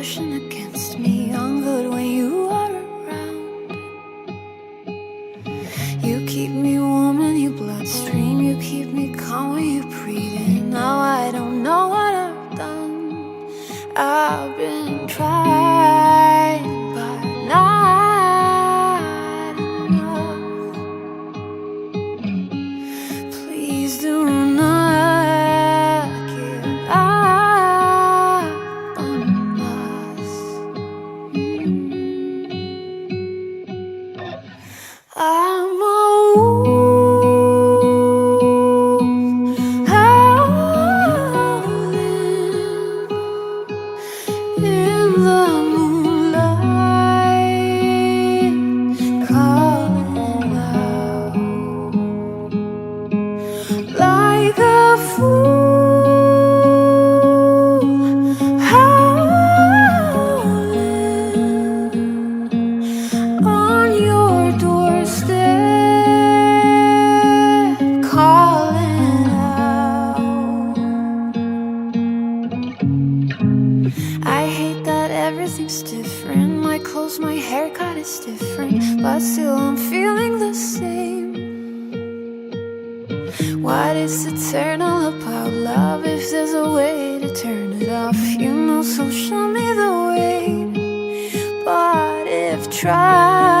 pushing against me. I'm good when you are around. You keep me warm in your bloodstream. You keep me calm when you breathe in. Now I don't know what I've done. I've been trying, but not enough. Please do not give up on us. I'm a wolf, howling in the moonlight, calling out like a fool, howling on your doorstep, calling out. I hate that everything's different. My clothes, my haircut is different, but still I'm feeling the same. What is eternal about love if there's a way to turn it off? You know, so show me the way. But if try